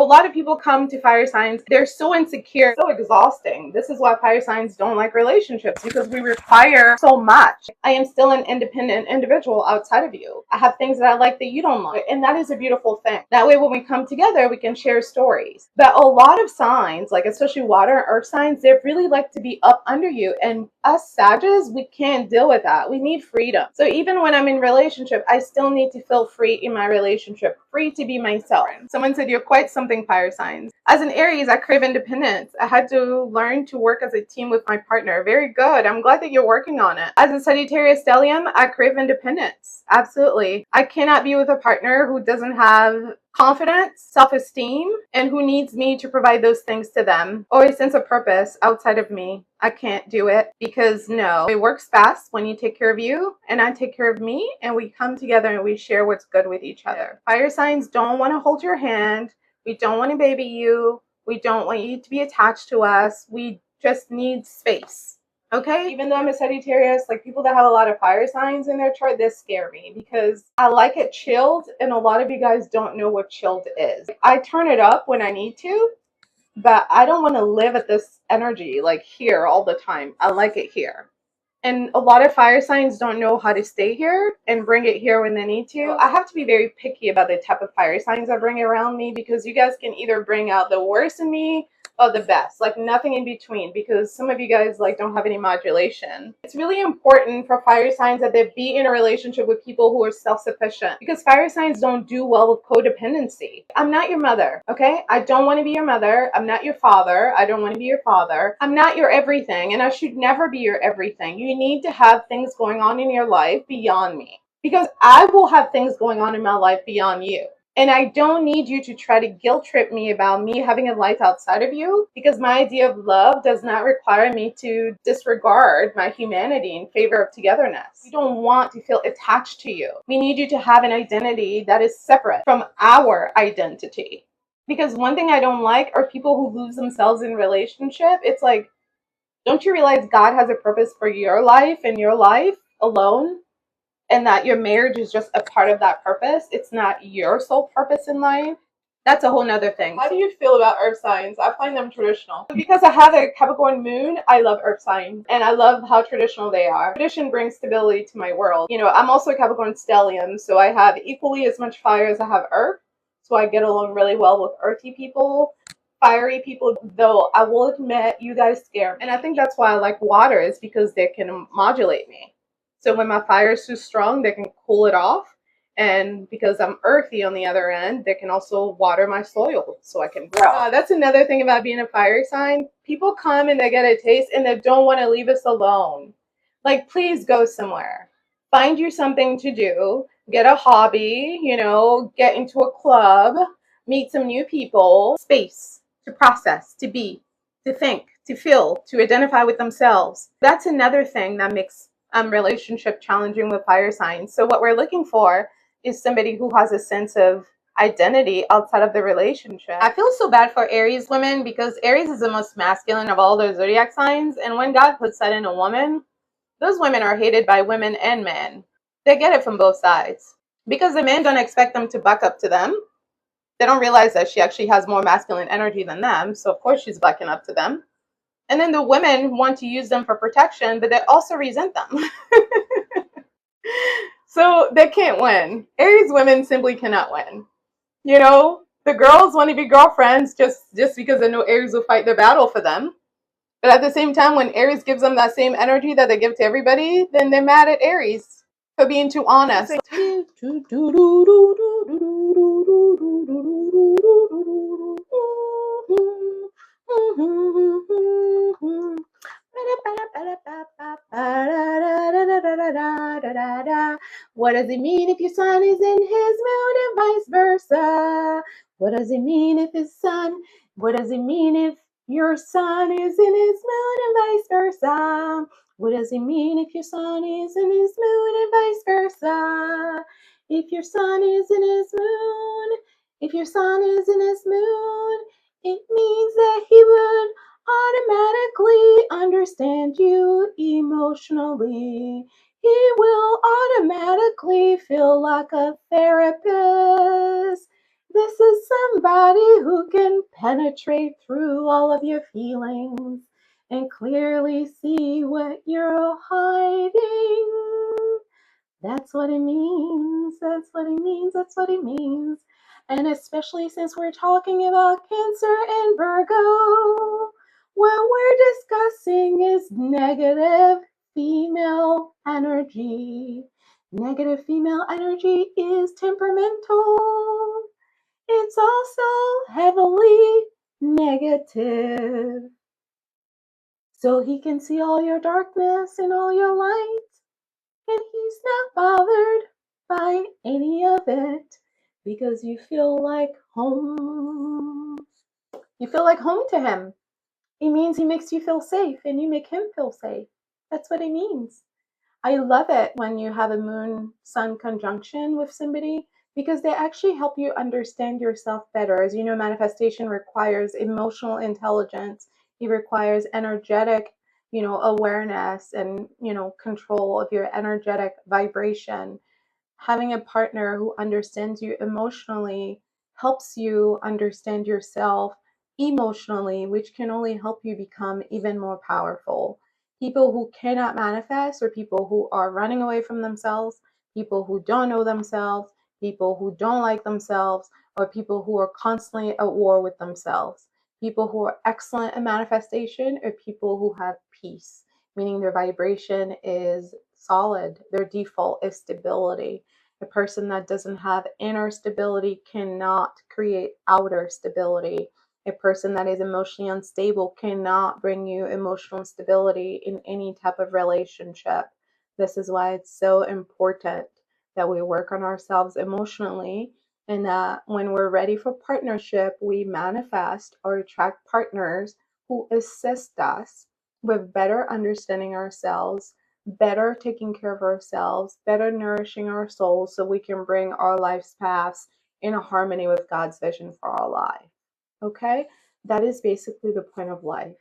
lot of people come to fire signs, they're so insecure, so exhausting. This is why fire signs don't like relationships, because we require so much. I am still an independent individual outside of you. I have things that I like that you don't like, and that is a beautiful thing. That way when we come together, we can share stories. But a lot of signs, like especially water and earth signs, they really like to be up under you, and us Sagittarius, we can't deal with that. We need freedom. So even when I'm in relationship, I still need to feel free in my relationship, free to be myself. Someone said you're quite something, fire signs. As an Aries, I crave independence. I had to learn to work as a team with my partner. Very good. I'm glad that you're working on it. As a Sagittarius stellium, I crave independence. Absolutely. I cannot be with a partner who doesn't have confidence, self-esteem, and who needs me to provide those things to them, or a sense of purpose outside of me. I can't do it, because no, it works best when you take care of you and I take care of me, and we come together and we share what's good with each other. Fire signs don't want to hold your hand. We don't want to baby you. We don't want you to be attached to us. We just need space. Okay, even though I'm a Sagittarius, like people that have a lot of fire signs in their chart, they scare me because I like it chilled, and a lot of you guys don't know what chilled is. I turn it up when I need to, but I don't want to live at this energy like here all the time. I like it here. And a lot of fire signs don't know how to stay here and bring it here when they need to. I have to be very picky about the type of fire signs I bring around me, because you guys can either bring out the worst in me or the best, like nothing in between, because some of you guys like don't have any modulation. It's really important for fire signs that they be in a relationship with people who are self-sufficient, because fire signs don't do well with codependency. I'm not your mother, okay? I don't want to be your mother. I'm not your father. I don't want to be your father. I'm not your everything, and I should never be your everything. You need to have things going on in your life beyond me, because I will have things going on in my life beyond you. And I don't need you to try to guilt trip me about me having a life outside of you, because my idea of love does not require me to disregard my humanity in favor of togetherness. We don't want to feel attached to you. We need you to have an identity that is separate from our identity. Because one thing I don't like are people who lose themselves in relationship. It's like, don't you realize God has a purpose for your life and your life alone? And that your marriage is just a part of that purpose. It's not your sole purpose in life. That's a whole nother thing. How do you feel about earth signs? I find them traditional. Because I have a Capricorn moon, I love earth signs. And I love how traditional they are. Tradition brings stability to my world. You know, I'm also a Capricorn stellium, so I have equally as much fire as I have earth. So I get along really well with earthy people. Fiery people, though, I will admit, you guys scare me. And I think that's why I like water, is because they can modulate me. So when my fire is too strong, they can cool it off. And because I'm earthy on the other end, they can also water my soil so I can grow. That's another thing about being a fire sign. People come and they get a taste and they don't want to leave us alone. Like, please go somewhere. Find you something to do. Get a hobby, you know, get into a club, meet some new people. Space to process, to be, to think, to feel, to identify with themselves. That's another thing that makes relationship challenging with fire signs. So what we're looking for is somebody who has a sense of identity outside of the relationship. I feel so bad for Aries women, because Aries is the most masculine of all the zodiac signs, and when God puts that in a woman, those women are hated by women and men. They get it from both sides, because the men don't expect them to buck up to them. They don't realize that she actually has more masculine energy than them, so of course she's bucking up to them. And then the women want to use them for protection, but they also resent them. So they can't win. Aries women simply cannot win. You know, the girls want to be girlfriends just because they know Aries will fight the battle for them. But at the same time, when Aries gives them that same energy that they give to everybody, then they're mad at Aries for being too honest. What does it mean if your sun is in his moon and vice versa? What does it mean if his sun? What does it mean if your sun is in his moon and vice versa? What does it mean if your sun is in his moon and vice versa? If your sun is in his moon, if your sun is in his moon, it means that he would automatically understand you emotionally. He will automatically feel like a therapist. This is somebody who can penetrate through all of your feelings and clearly see what you're hiding. That's what it means. That's what it means. That's what it means. And especially since we're talking about Cancer and Virgo, what we're discussing is negative female energy. Negative female energy is temperamental. It's also heavily negative. So he can see all your darkness and all your light, and he's not bothered by any of it because you feel like home. You feel like home to him. It means he makes you feel safe and you make him feel safe. That's what it means. I love it when you have a moon-sun conjunction with somebody because they actually help you understand yourself better. As you know, manifestation requires emotional intelligence. It requires energetic, awareness and, control of your energetic vibration. Having a partner who understands you emotionally helps you understand yourself emotionally, which can only help you become even more powerful. People who cannot manifest are people who are running away from themselves, people who don't know themselves, people who don't like themselves, or people who are constantly at war with themselves. People who are excellent at manifestation are people who have peace, meaning their vibration is solid. Their default is stability. A person that doesn't have inner stability cannot create outer stability. A person that is emotionally unstable cannot bring you emotional stability in any type of relationship. This is why it's so important that we work on ourselves emotionally, and that when we're ready for partnership, we manifest or attract partners who assist us with better understanding ourselves, better taking care of ourselves, better nourishing our souls so we can bring our life's paths in harmony with God's vision for our life. Okay? That is basically the point of life.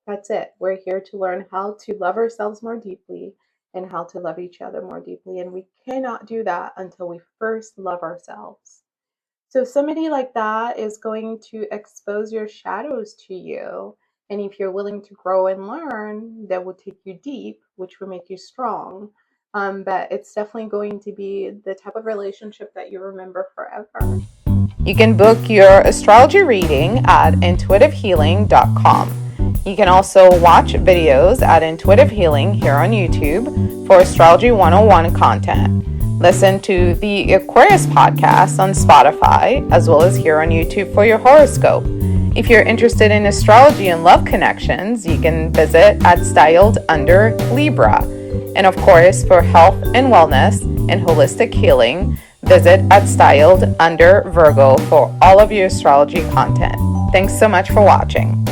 That's it. We're here to learn how to love ourselves more deeply and how to love each other more deeply. And we cannot do that until we first love ourselves. So somebody like that is going to expose your shadows to you. And if you're willing to grow and learn, that will take you deep, which will make you strong. But it's definitely going to be the type of relationship that you remember forever. You can book your astrology reading at intuitivehealing.com. You can also watch videos at Intuitive Healing here on YouTube for Astrology 101 content. Listen to the Aquarius podcast on Spotify, as well as here on YouTube for your horoscope. If you're interested in astrology and love connections, you can visit at Styled Under Libra. And of course, for health and wellness and holistic healing, visit at Styled Under Virgo for all of your astrology content. Thanks so much for watching.